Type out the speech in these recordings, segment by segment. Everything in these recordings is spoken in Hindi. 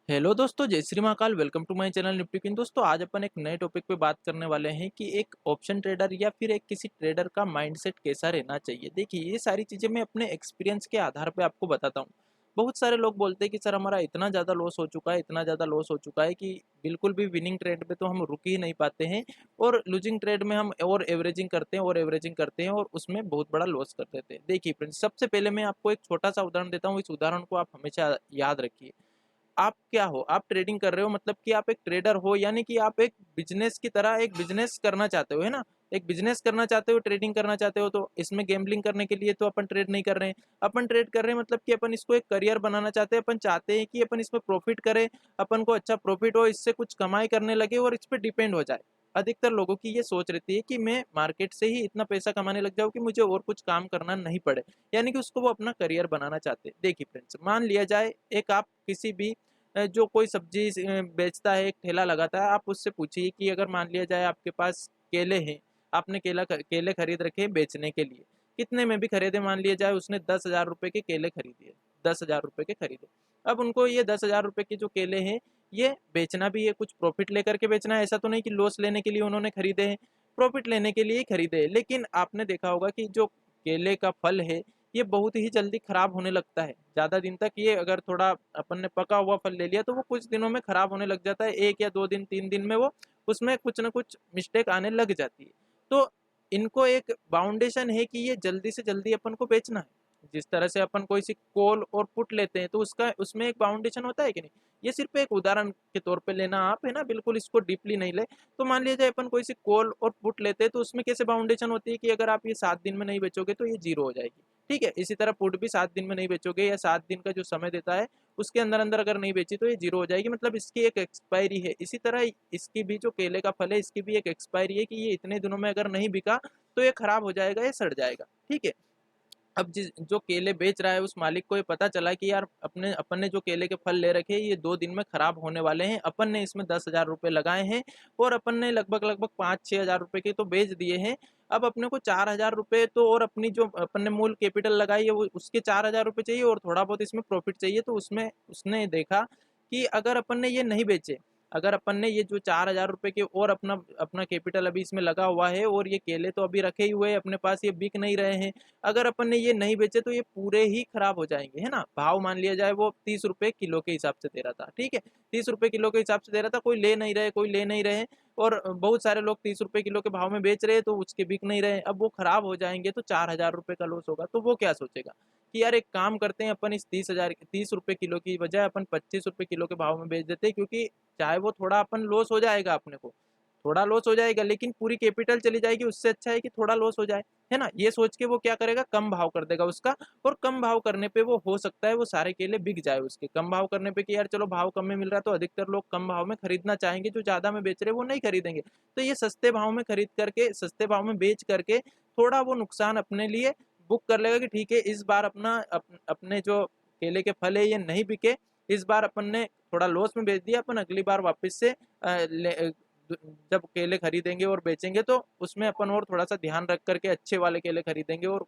हेलो दोस्तों, जय Shri Mahakal. Welcome to my channel Nifty King. दोस्तों, आज अपन एक नए टॉपिक पे बात करने वाले हैं कि एक ऑप्शन ट्रेडर या फिर एक किसी ट्रेडर का माइंडसेट कैसा रहना चाहिए। देखिए, ये सारी चीज़ें मैं अपने एक्सपीरियंस के आधार पे आपको बताता हूँ। बहुत सारे लोग बोलते हैं कि सर हमारा इतना ज़्यादा लॉस हो चुका है, इतना ज़्यादा लॉस हो चुका है कि बिल्कुल भी विनिंग ट्रेड में तो हम रुक ही नहीं पाते हैं और लूजिंग ट्रेड में हम और एवरेजिंग करते हैं और एवरेजिंग करते हैं और उसमें बहुत बड़ा लॉस कर देते हैं। देखिए फ्रेंड्स, सबसे पहले मैं आपको एक छोटा सा उदाहरण देता हूँ। इस उदाहरण को आप हमेशा याद रखिए। आप क्या हो? आप ट्रेडिंग कर रहे हो, मतलब कि आप एक ट्रेडर हो, यानी कि आप एक बिजनेस की तरह एक बिजनेस करना चाहते हो, है ना। एक बिजनेस करना चाहते हो, ट्रेडिंग करना चाहते हो, तो इसमें गैम्बलिंग करने के लिए तो अपन ट्रेड नहीं कर रहे हैं। अपन ट्रेड कर रहे हैं मतलब कि अपन इसको एक करियर बनाना चाहते हैं। अपन चाहते हैं कि अपन इसमें प्रॉफिट करें, अपन को अच्छा प्रॉफिट हो, इससे कुछ कमाई करने लगे और इस पे डिपेंड हो जाए। अधिकतर लोगों की ये सोच रहती है कि मैं मार्केट से ही इतना पैसा कमाने लग जाऊं कि मुझे और कुछ काम करना नहीं पड़े, यानी कि उसको वो अपना करियर बनाना चाहते हैं। देखिए फ्रेंड्स, मान लिया जाए एक आप किसी भी जो कोई सब्जी बेचता है, एक ठेला लगाता है, आप उससे पूछिए कि अगर मान लिया जाए आपके पास केले हैं, आपने केले खरीद रखे हैं बेचने के लिए। कितने में भी खरीदे, मान लिया जाए उसने 10,000 रुपए के केले खरीदे, 10,000 रुपए के खरीदे। अब उनको ये 10,000 रुपए के जो केले हैं, ये बेचना भी है, कुछ प्रॉफिट लेकर के बेचना है। ऐसा तो नहीं कि लॉस लेने के लिए उन्होंने खरीदे हैं, प्रॉफिट लेने के लिए ही खरीदे हैं। लेकिन आपने देखा होगा कि जो केले का फल है, ये बहुत ही जल्दी खराब होने लगता है। ज़्यादा दिन तक ये, अगर थोड़ा अपन ने पका हुआ फल ले लिया तो वो कुछ दिनों में खराब होने लग जाता है। 1 या 2 दिन, 3 दिन में वो उसमें कुछ न कुछ मिस्टेक आने लग जाती है। तो इनको एक बाउंडेशन है कि ये जल्दी से जल्दी अपन को बेचना है। जिस तरह से अपन कोई सी कॉल और पुट लेते हैं तो उसका उसमें एक बाउंडेशन होता है कि नहीं। ये सिर्फ एक उदाहरण के तौर पे लेना आप, है ना, बिल्कुल इसको डीपली नहीं ले। तो मान लीजिए अपन कोई सी कॉल और पुट लेते हैं तो उसमें कैसे बाउंडेशन होती है कि अगर आप ये 7 दिन में नहीं बेचोगे तो ये जीरो हो जाएगी। ठीक है, इसी तरह पुट भी 7 दिन में नहीं बेचोगे या 7 दिन का जो समय देता है उसके अंदर अंदर अगर नहीं बेची तो ये जीरो हो जाएगी, मतलब इसकी एक एक्सपायरी है। इसी तरह इसकी भी जो केले का फल है, इसकी भी एक एक्सपायरी है कि ये इतने दिनों में अगर नहीं बिका तो ये खराब हो जाएगा, ये सड़ जाएगा। ठीक है। अब जिस जो केले बेच रहा है उस मालिक को ये पता चला कि यार अपने अपन ने जो केले के फल ले रखे हैं ये 2 दिन में खराब होने वाले हैं, अपन ने इसमें 10,000 रुपये लगाए हैं और अपन ने लगभग लगभग 5-6 हज़ार रुपये के तो बेच दिए हैं। अब अपने को 4,000 रुपये तो, और अपनी जो अपन ने मूल कैपिटल लगाई है वो उसके 4,000 रुपये चाहिए और थोड़ा बहुत इसमें प्रॉफिट चाहिए। तो उसमें उसने देखा कि अगर अपन ने ये नहीं बेचे, अगर अपन ने ये जो 4,000 रुपये के और अपना अपना कैपिटल अभी इसमें लगा हुआ है और ये केले तो अभी रखे ही हुए हैं अपने पास, ये बिक नहीं रहे हैं, अगर अपन ने ये नहीं बेचे तो ये पूरे ही खराब हो जाएंगे, है ना। भाव मान लिया जाए वो 30 रुपए किलो के हिसाब से दे रहा था। ठीक है, 30 रुपए किलो के हिसाब से दे रहा था, कोई ले नहीं रहे, कोई ले नहीं रहे और बहुत सारे लोग 30 रुपए किलो के भाव में बेच रहे हैं तो उसके बिक नहीं रहे। अब वो खराब हो जाएंगे तो 4,000 रुपये का लॉस होगा। तो वो क्या सोचेगा कि यार एक काम करते हैं, अपन इस 30 रुपए किलो की बजाय अपन 25 रुपए किलो के भाव में बेच देते हैं, क्योंकि चाहे वो थोड़ा अपन लॉस हो जाएगा, अपने को थोड़ा लॉस हो जाएगा लेकिन पूरी कैपिटल चली जाएगी, उससे अच्छा है कि थोड़ा लॉस हो जाए, है ना। ये सोच के वो क्या करेगा, कम भाव कर देगा उसका। और कम भाव करने पे वो हो सकता है वो सारे केले बिक जाए उसके। कम भाव करने पे कि यार चलो भाव कम में मिल रहा है तो अधिकतर लोग कम भाव में खरीदना चाहेंगे, जो ज्यादा में बेच रहे हैं वो नहीं खरीदेंगे। तो ये सस्ते भाव में खरीद करके, सस्ते भाव में बेच करके थोड़ा वो नुकसान अपने लिए बुक कर लेगा कि ठीक है, इस बार अपने जो केले के फल है ये नहीं बिके, इस बार अपन ने थोड़ा लॉस में बेच दिया, अपन अगली बार वापस से जब केले खरीदेंगे और बेचेंगे तो उसमें अपन और थोड़ा सा ध्यान रख करके अच्छे वाले केले खरीदेंगे और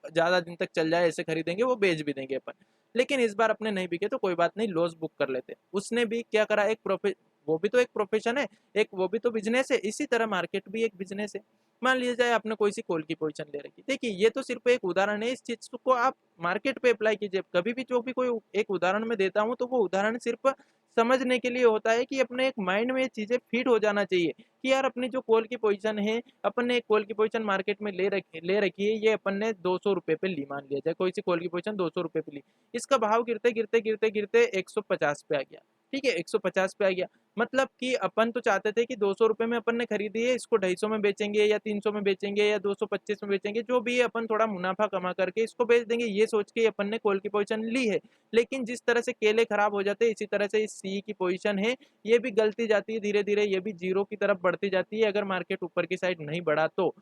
ज़्यादा दिन तक चल जाए ऐसे खरीदेंगे, वो बेच भी देंगे अपन। लेकिन इस बार अपने नहीं बिके तो कोई बात नहीं, लॉस बुक कर लेते। उसने भी क्या करा, एक प्रोफे वो भी तो एक प्रोफेशन है, एक वो भी तो बिजनेस है। इसी तरह मार्केट भी एक बिजनेस है। मान लिया जाए आपने कोई सी कॉल की पोजीशन ले रखी, देखिए ये तो सिर्फ एक उदाहरण है, इस चीज को आप मार्केट पे अप्लाई कीजिए। कभी भी जो भी कोई एक उदाहरण में देता हूँ तो वो उदाहरण सिर्फ समझने के लिए होता है कि अपने एक माइंड में ये चीजें फिट हो जाना चाहिए कि यार अपनी जो कॉल की पोजीशन है, अपन ने एक कॉल की पोजीशन मार्केट में ले रखी है, ये अपन ने 200 रुपए पे ली, मान लिया जाए कोई सी कॉल की पोजीशन 200 रुपए पे ली। इसका भाव गिरते गिरते गिरते गिरते 150 पे आ गया। ठीक है, 150 पे आ गया, मतलब कि अपन तो चाहते थे कि 200 रुपए में अपन ने खरीदी है, इसको 250 में बेचेंगे या 300 में बेचेंगे या 225 में बेचेंगे, जो भी है अपन थोड़ा मुनाफा कमा करके इसको बेच देंगे, ये सोच के अपन ने कॉल की पोजीशन ली है। लेकिन जिस तरह से केले खराब हो जाते हैं, इसी तरह से इस सी की पोजीशन है, ये भी गलती जाती है धीरे धीरे, ये भी जीरो की तरफ बढ़ती जाती है अगर मार्केट ऊपर की साइड नहीं बढ़ा तो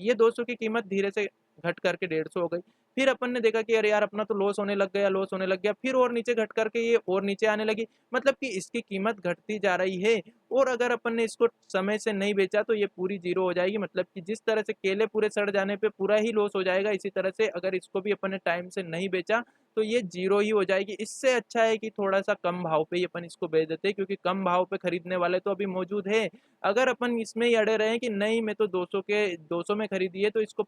ये 200 की कीमत धीरे से घट करके 150 हो गई। फिर अपन ने देखा कि अरे यार अपना तो लॉस होने लग गया, लॉस होने लग गया, फिर और नीचे घट करके ये और नीचे आने लगी, मतलब कि इसकी कीमत घटती जा रही है। और अगर अपन ने इसको समय से नहीं बेचा तो ये पूरी जीरो हो जाएगी, मतलब कि जिस तरह से केले पूरे सड़ जाने पे पूरा ही लॉस हो जाएगा, इसी तरह से अगर इसको भी अपन ने टाइम से नहीं बेचा तो ये जीरो ही हो जाएगी। इससे अच्छा है कि थोड़ा सा कम भाव पे ही अपन इसको बेच देते हैं, क्योंकि कम भाव पे खरीदने वाले तो अभी मौजूद है। अगर अपन इसमें ही अड़े रहे कि नहीं मैं तो 200 में खरीदी है तो इसको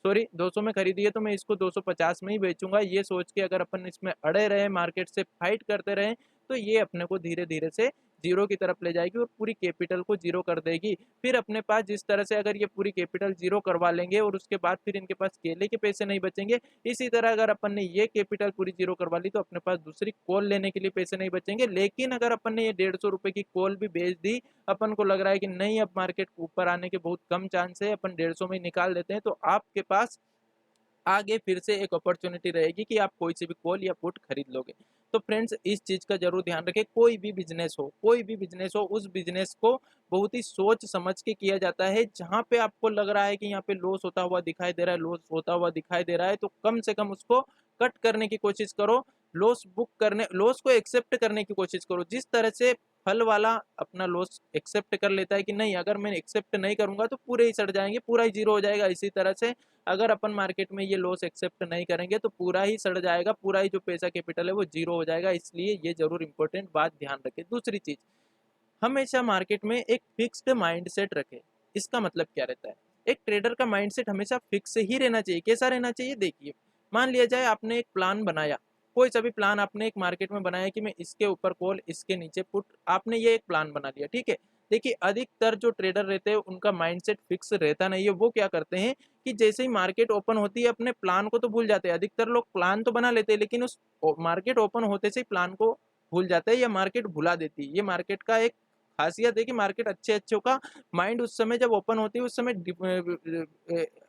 200 में खरीदी है तो मैं इसको 250 में ही बेचूंगा, ये सोच के अगर अपन इसमें अड़े रहे, मार्केट से फाइट करते रहे, तो ये अपने को धीरे धीरे से जीरो की तरफ ले जाएगी और पूरी कैपिटल को जीरो कर देगी। फिर अपने पास जिस तरह से अगर ये पूरी कैपिटल जीरो करवा लेंगे और उसके बाद फिर इनके पास केले के पैसे नहीं बचेंगे, इसी तरह अगर अपन ने ये कैपिटल पूरी जीरो करवा ली तो अपने पास दूसरी कॉल लेने के लिए पैसे नहीं बचेंगे। लेकिन अगर अपन ने ये 150 रुपए की कॉल भी बेच दी, अपन को लग रहा है कि नहीं अब मार्केट ऊपर आने के बहुत कम चांस है, अपन 150 में निकाल देते हैं, तो आपके पास आगे फिर से एक अपॉर्चुनिटी रहेगी कि आप कोई सी भी कॉल या पुट खरीद लोगे। तो फ्रेंड्स इस चीज का जरूर ध्यान रखें, कोई भी बिजनेस हो, कोई भी बिजनेस हो, उस बिजनेस को बहुत ही सोच समझ के किया जाता है। जहां पे आपको लग रहा है कि यहाँ पे लॉस होता हुआ दिखाई दे रहा है, लॉस होता हुआ दिखाई दे रहा है, तो कम से कम उसको कट करने की कोशिश करो, लॉस को एक्सेप्ट करने की कोशिश करो। जिस तरह से फल वाला अपना लॉस एक्सेप्ट कर लेता है कि नहीं अगर मैं एक्सेप्ट नहीं करूंगा तो पूरे ही सड़ जाएंगे, पूरा ही जीरो हो जाएगा, इसी तरह से अगर अपन मार्केट में ये लॉस एक्सेप्ट नहीं करेंगे तो पूरा ही सड़ जाएगा, पूरा ही जो पैसा कैपिटल है वो जीरो हो जाएगा। इसलिए ये जरूर इंपॉर्टेंट बात ध्यान रखें। दूसरी चीज, हमेशा मार्केट में एक फिक्स्ड माइंडसेट रखें। इसका मतलब क्या रहता है, एक ट्रेडर का माइंडसेट हमेशा फिक्स ही रहना चाहिए। कैसा रहना चाहिए, देखिए मान लिया जाए आपने एक प्लान बनाया, कोई सा भी प्लान आपने एक मार्केट में बनाया कि मैं इसके ऊपर कॉल इसके नीचे पुट, आपने ये एक प्लान बना लिया, ठीक है। देखिए अधिकतर जो ट्रेडर रहते हैं उनका माइंडसेट फिक्स रहता नहीं है। वो क्या करते हैं कि जैसे ही मार्केट ओपन होती है अपने प्लान को तो भूल जाते हैं। अधिकतर लोग प्लान तो बना लेते हैं लेकिन उस मार्केट ओपन होते से ही प्लान को भूल जाते हैं या मार्केट भुला देती है। ये मार्केट का एक खासियत है कि मार्केट अच्छे अच्छों का माइंड उस समय जब ओपन होती है उस समय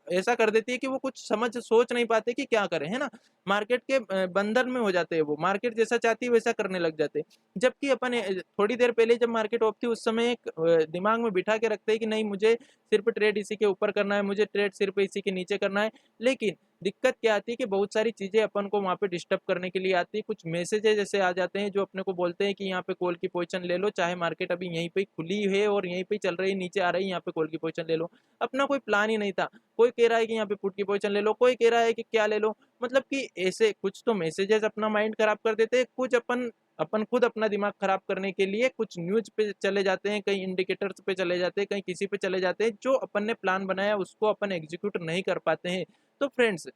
ऐसा कर देती है कि वो कुछ सोच नहीं पाते कि क्या करें, है ना। मार्केट के बंधन में हो जाते हैं, वो मार्केट जैसा चाहती है वैसा करने लग जाते हैं। जबकि अपन थोड़ी देर पहले जब मार्केट ऑफ थी उस समय एक दिमाग में बिठा के रखते हैं कि नहीं मुझे सिर्फ ट्रेड इसी के ऊपर करना है, मुझे ट्रेड सिर्फ इसी के नीचे करना है। लेकिन दिक्कत क्या आती है कि बहुत सारी चीजें अपन को वहां पे डिस्टर्ब करने के लिए आती है। कुछ मैसेजेस जैसे आ जाते हैं जो अपने को बोलते हैं कि यहाँ पे कॉल की पोजीशन ले लो, चाहे मार्केट अभी यहीं पे खुली है और यहीं पे चल रही है, नीचे आ रही है, यहाँ पे कॉल की पोजीशन ले लो। अपना कोई प्लान ही नहीं था, कोई कह रहा है कि यहाँ पे पुट की पोजीशन ले लो, कोई कह रहा है कि क्या ले लो। मतलब कि ऐसे कुछ तो मैसेजेस अपना माइंड खराब कर देते हैं, कुछ अपन अपन खुद अपना दिमाग खराब करने के लिए कुछ न्यूज पे चले जाते हैं, कहीं इंडिकेटर्स पे चले जाते हैं, कहीं किसी पे चले जाते हैं, जो अपन ने प्लान बनाया उसको अपन एग्जीक्यूट नहीं कर पाते हैं। तो फ्रेंड्स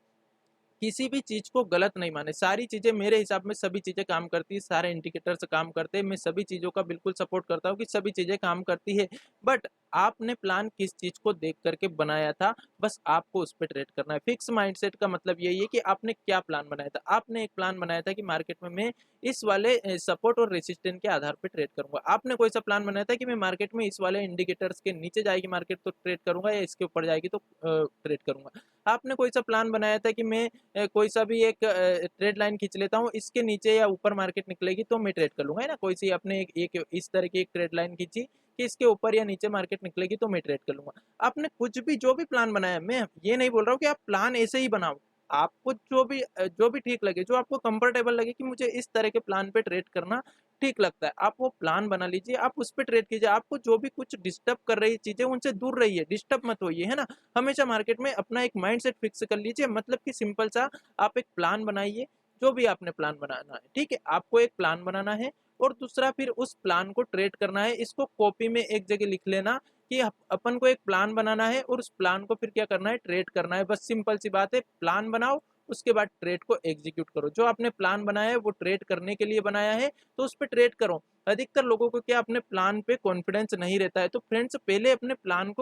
किसी भी चीज को गलत नहीं माने, सारी चीजें मेरे हिसाब में सभी चीजें काम करती है, सारे इंडिकेटर्स काम करते हैं, मैं सभी चीजों का बिल्कुल सपोर्ट करता हूँ कि सभी चीजें काम करती है। बट आपने प्लान किस चीज को देख करके बनाया था, बस आपको उस पर ट्रेड करना है। फिक्स माइंडसेट का मतलब यही है कि आपने क्या प्लान बनाया था। आपने एक प्लान बनाया था कि मार्केट में मैं इस वाले सपोर्ट और रेसिस्टेंट के आधार पर ट्रेड करूंगा। आपने कोई सा प्लान बनाया था कि मैं मार्केट में इस वाले इंडिकेटर्स के नीचे जाएगी मार्केट तो ट्रेड करूंगा या इसके ऊपर जाएगी तो ट्रेड करूंगा। आपने कोई सा प्लान बनाया था कि मैं कोई सा भी एक ट्रेड लाइन खींच लेता हूँ, इसके नीचे या ऊपर मार्केट निकलेगी तो मैं ट्रेड कर लूंगा, है ना। कोई सी आपने एक इस तरह की एक ट्रेड लाइन खींची कि इसके ऊपर या नीचे मार्केट निकलेगी तो मैं ट्रेड कर लूंगा। आपने कुछ भी जो भी प्लान बनाया, मैं ये नहीं बोल रहा हूँ कि आप प्लान ऐसे ही बनाओ, आपको जो भी ठीक लगे, जो आपको कंफर्टेबल लगे कि मुझे इस तरह के प्लान पे ट्रेड करना ठीक लगता है, आप वो प्लान बना लीजिए, आप उस पर ट्रेड कीजिए। आपको जो भी कुछ डिस्टर्ब कर रही चीजें उनसे दूर रहिए, डिस्टर्ब मत होइए, है ना। हमेशा मार्केट में अपना एक माइंडसेट फिक्स कर लीजिए, मतलब कि सिंपल सा आप एक प्लान बनाइए, जो भी आपने प्लान बनाना है, ठीक है, आपको एक प्लान बनाना है और दूसरा फिर उस प्लान को ट्रेड करना है। इसको कॉपी में एक जगह लिख लेना कि अपन को एक प्लान बनाना है और उस प्लान को फिर क्या करना है, ट्रेड करना है। बस सिंपल सी बात है, प्लान बनाओ उसके बाद ट्रेड को एग्जीक्यूट करो। जो आपने प्लान बनाया है वो ट्रेड करने के लिए बनाया है तो उस पर ट्रेड करो। अधिकतर लोगों को क्या अपने प्लान पे कॉन्फिडेंस नहीं रहता है, तो फ्रेंड्स पहले अपने प्लान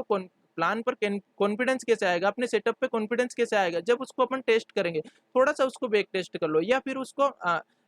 पर कॉन्फिडेंस कैसे आएगा, अपने सेटअप पे कॉन्फिडेंस कैसे आएगा, जब उसको अपन टेस्ट करेंगे। थोड़ा सा उसको बैक टेस्ट कर लो या फिर उसको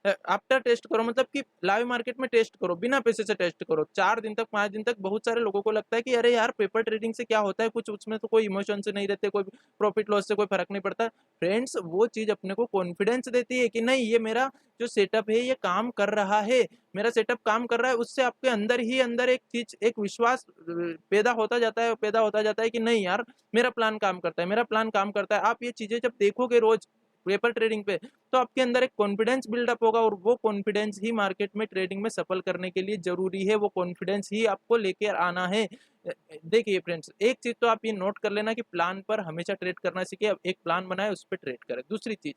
आफ्टर टेस्ट करो, मतलब कि लाइव मार्केट में टेस्ट करो, बिना पैसे से टेस्ट करो 4 दिन तक 5 दिन तक। बहुत सारे लोगों को लगता है कि अरे यार पेपर ट्रेडिंग से क्या होता है, कुछ उसमें तो कोई इमोशन से नहीं रहते, कोई प्रॉफिट लॉस से कोई फर्क नहीं पड़ता। फ्रेंड्स वो चीज अपने को कॉन्फिडेंस देती है कि नहीं ये मेरा जो सेटअप है ये काम कर रहा है, मेरा सेटअप काम कर रहा है। उससे आपके अंदर ही अंदर एक चीज, एक विश्वास पैदा होता जाता है कि नहीं यार मेरा प्लान काम करता है, मेरा प्लान काम करता है। आप ये चीजें जब देखोगे रोज पेपर ट्रेडिंग पे तो आपके अंदर एक कॉन्फिडेंस बिल्डअप होगा और वो कॉन्फिडेंस ही मार्केट में ट्रेडिंग में सफल करने के लिए जरूरी है। वो कॉन्फिडेंस ही आपको लेकर आना है। देखिए फ्रेंड्स एक चीज तो आप ये नोट कर लेना कि प्लान पर हमेशा ट्रेड करना सीखे, अब एक प्लान बनाए उस पर ट्रेड करें। दूसरी चीज,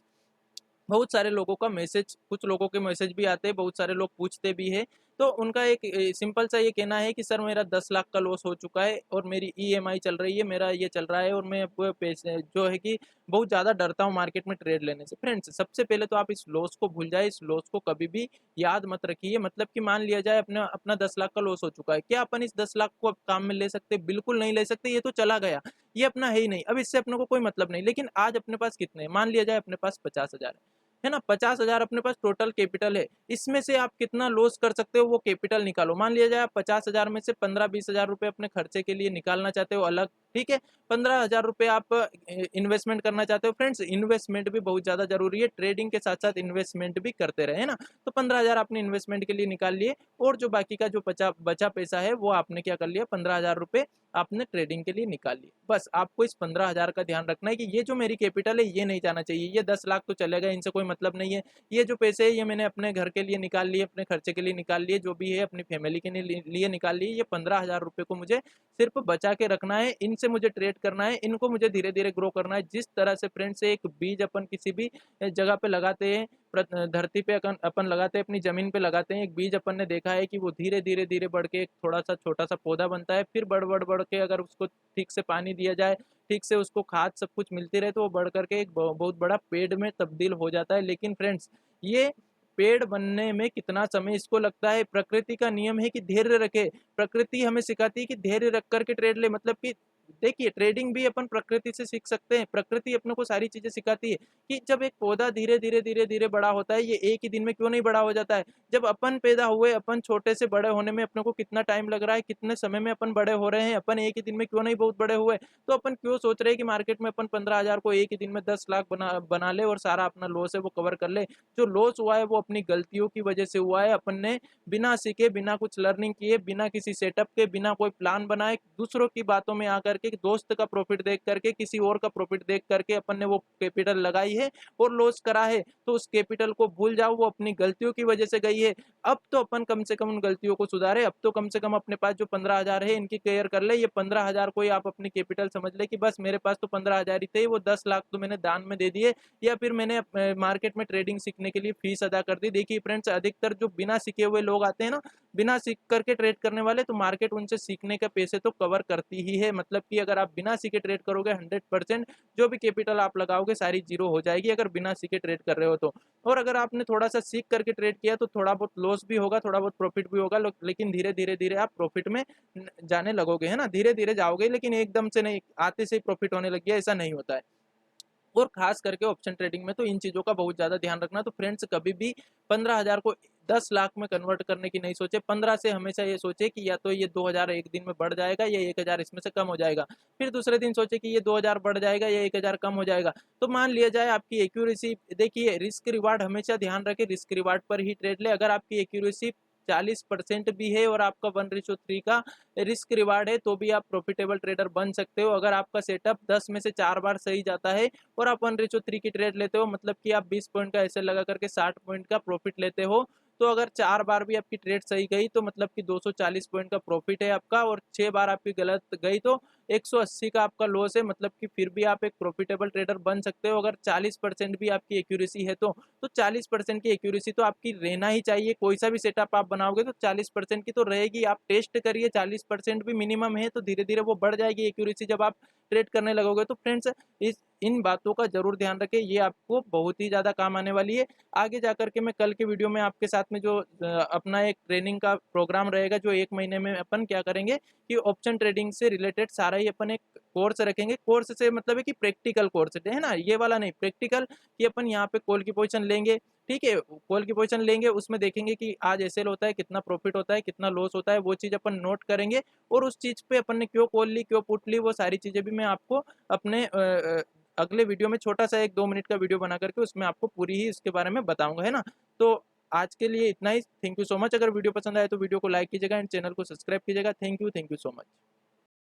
बहुत सारे लोगों का मैसेज, कुछ लोगों के मैसेज भी आते हैं, बहुत सारे लोग पूछते भी हैं। तो उनका एक सिंपल सा ये कहना है कि सर मेरा 10 लाख का लॉस हो चुका है और मेरी ईएमआई चल रही है, मेरा ये चल रहा है और मैं अब पैसे जो है कि बहुत ज़्यादा डरता हूँ मार्केट में ट्रेड लेने से। फ्रेंड्स, सबसे पहले तो आप इस लॉस को भूल जाइए, इस लॉस को कभी भी याद मत रखिए। मतलब कि मान लिया जाए अपना अपना 10 लाख का लॉस हो चुका है, क्या अपन इस 10 लाख को अब काम में ले सकते हैं? बिल्कुल नहीं ले सकते, ये तो चला गया, ये अपना है ही नहीं, अब इससे अपने को कोई मतलब नहीं। लेकिन आज अपने पास कितने हैं? मान लिया जाए अपने पास 50,000 है ना, 50,000 अपने पास टोटल कैपिटल है। इसमें से आप कितना लॉस कर सकते हो वो कैपिटल निकालो। मान लिया जाए आप 50,000 में से 15-20,000 रुपए अपने खर्चे के लिए निकालना चाहते हो अलग, ठीक है। 15,000 रुपए आप इन्वेस्टमेंट करना चाहते हो। फ्रेंड्स, इन्वेस्टमेंट भी बहुत ज़्यादा ज़रूरी है, ट्रेडिंग के साथ-साथ इन्वेस्टमेंट भी करते रहे, है ना। तो 15,000 आपने इन्वेस्टमेंट के लिए निकाल लिए और जो बाकी का जो बचा बचा पैसा है वो आपने क्या कर लिया, 15,000 रुपए आपने ट्रेडिंग के लिए निकाल लिए। बस आपको इस 15,000 का ध्यान रखना है कि ये जो मेरी कैपिटल है ये नहीं जाना चाहिए, ये 10 लाख तो चले गए, इनसे कोई मतलब नहीं है। ये जो पैसे है ये मैंने अपने घर के लिए निकाल लिए, अपने खर्चे के लिए निकाल लिए, जो भी है अपनी फैमिली के लिए निकाल लिए। ये 15,000 रुपए को मुझे सिर्फ बचा के रखना है, इनसे मुझे ट्रेड करना है, इनको मुझे धीरे-धीरे ग्रो करना है। जिस तरह से फ्रेंड्स एक बीज अपन किसी भी जगह पे लगाते हैं, धरती पे अपन लगाते हैं, अपनी ज़मीन पे लगाते हैं, एक बीज अपन ने देखा है कि वो धीरे-धीरे, धीरे बढ़ के एक थोड़ा-सा छोटा-सा पौधा बनता है, फिर बढ़ के अगर उसको ठीक से पानी दिया जाए, ठीक से उसको खाद सब कुछ मिलती रहे तो वो बढ़ कर के एक बहुत बड़ा पेड़ में तब्दील हो जाता है। लेकिन फ्रेंड्स, ये पेड़ बनने में कितना समय इसको लगता है? प्रकृति का नियम है कि धैर्य रखें। प्रकृति हमें सिखाती है कि धैर्य रख कर के ट्रेड ले, मतलब कि देखिए ट्रेडिंग भी अपन प्रकृति से सीख सकते हैं। प्रकृति अपने को सारी चीज़ें सिखाती है कि जब एक पौधा धीरे-धीरे, धीरे-धीरे बड़ा होता है, ये एक ही दिन में क्यों नहीं बड़ा हो जाता है? जब अपन पैदा हुए, अपन छोटे से बड़े होने में अपने को कितना टाइम लग रहा है, कितने समय में अपन बड़े हो रहे हैं, अपन एक ही दिन में क्यों नहीं बहुत बड़े हुए? तो अपन क्यों सोच रहे हैं कि मार्केट में अपन 15,000 को एक ही दिन में 10 लाख बना बना ले और सारा अपना लॉस है वो कवर कर ले। जो लॉस हुआ है वो अपनी गलतियों की वजह से हुआ है। अपन ने बिना सीखे, बिना कुछ लर्निंग किए, बिना किसी सेटअप के, बिना कोई प्लान बनाए, दूसरों की बातों में आकर के, दोस्त का प्रॉफिट देख करके, किसी और का प्रॉफिट देख करके अपन ने वो कैपिटल लगाई है और लॉस करा है। तो उस कैपिटल को भूल जाओ, वो अपनी गलतियों की वजह से गई है। अब तो अपन कम से कम उन गलतियों को सुधारे, अब तो कम से कम अपने पास जो 15,000 है इनकी केयर कर ले। ये 15,000 को ही आप अपनी कैपिटल समझ ले कि बस मेरे पास तो 15,000 ही थे, वो 10 लाख तो मैंने दान में दे दिए या फिर मैंने मार्केट में ट्रेडिंग सीखने के लिए फीस अदा कर दी। देखिए फ्रेंड्स, अधिकतर जो बिना सीखे हुए लोग आते हैं ना, बिना सीख करके ट्रेड करने वाले, तो मार्केट उनसे सीखने के पैसे तो कवर करती ही है। मतलब कि अगर आप बिना सीखे ट्रेड करोगे 100% जो भी कैपिटल आप लगाओगे सारी जीरो हो जाएगी अगर बिना सीखे ट्रेड कर रहे हो तो। और अगर आपने थोड़ा सा सीख करके ट्रेड किया तो थोड़ा बहुत लॉस भी होगा, थोड़ा बहुत प्रॉफिट भी होगा, लेकिन धीरे धीरे धीरे आप प्रॉफिट में जाने लगोगे, है ना। धीरे धीरे जाओगे, लेकिन एकदम से नहीं, आते से ही प्रॉफिट होने लग गया, ऐसा नहीं होता है। और खास करके ऑप्शन ट्रेडिंग में तो इन चीज़ों का बहुत ज़्यादा ध्यान रखना। तो फ्रेंड्स, कभी भी 15,000 को 10 लाख में कन्वर्ट करने की नहीं सोचे। 15 से हमेशा ये सोचे कि या तो ये 2,000 एक दिन में बढ़ जाएगा या 1,000 इसमें से कम हो जाएगा। फिर दूसरे दिन सोचे कि ये 2,000 बढ़ जाएगा या 1,000 कम हो जाएगा। तो मान लिया जाए आपकी एक्यूरेसी, देखिए रिस्क रिवार्ड हमेशा ध्यान रखें, रिस्क रिवार्ड पर ही ट्रेड ले। अगर आपकी एक्यूरेसी 40% भी है और आपका 1:3 का रिस्क रिवार्ड है तो भी आप प्रॉफिटेबल ट्रेडर बन सकते हो। अगर आपका सेटअप 10 में से 4 बार सही जाता है और आप 1:3 की ट्रेड लेते हो, मतलब कि आप 20 पॉइंट का ऐसे लगा करके 60 पॉइंट का प्रॉफिट लेते हो, तो अगर 4 बार भी आपकी ट्रेड सही गई तो मतलब कि 240 पॉइंट का प्रॉफिट है आपका, और 6 बार आपकी गलत गई तो 180 का आपका लॉस है। मतलब कि फिर भी आप एक प्रॉफिटेबल ट्रेडर बन सकते हो अगर 40% भी आपकी एक्यूरेसी है तो 40% की एक्यूरेसी तो आपकी रहना ही चाहिए। कोई सा भी सेटअप आप बनाओगे तो 40% की तो रहेगी। आप टेस्ट करिए, 40% भी मिनिमम है तो धीरे धीरे वो बढ़ जाएगी एक्यूरेसी जब आप ट्रेड करने लगोगे। तो फ्रेंड्स, इस इन बातों का जरूर ध्यान रखें, ये आपको बहुत ही ज़्यादा काम आने वाली है। आगे जाकर के मैं कल के वीडियो में आपके साथ में जो अपना एक ट्रेनिंग का प्रोग्राम रहेगा, जो 1 महीने में अपन क्या करेंगे कि ऑप्शन ट्रेडिंग से रिलेटेड सारा ही अपन एक कोर्स रखेंगे। कोर्स से मतलब है कि प्रैक्टिकल कोर्स है ना, ये वाला नहीं, प्रैक्टिकल, कि अपन यहाँ पे कॉल की पोजीशन लेंगे, ठीक है, कॉल की पोजीशन लेंगे, उसमें देखेंगे कि आज एसएल होता है, कितना प्रॉफिट होता है, कितना लॉस होता है, वो चीज़ अपन नोट करेंगे और उस चीज़ पे अपन ने क्यों कॉल ली, क्यों पुट ली, वो सारी चीज़ें भी मैं आपको अपने अगले वीडियो में छोटा सा 1-2 मिनट का वीडियो बना करके उसमें आपको पूरी ही इसके बारे में बताऊंगा, है ना। तो आज के लिए इतना ही। Thank you so much. अगर वीडियो पसंद आए तो वीडियो को लाइक कीजिएगा एंड चैनल को सब्सक्राइब कीजिएगा। Thank you so much.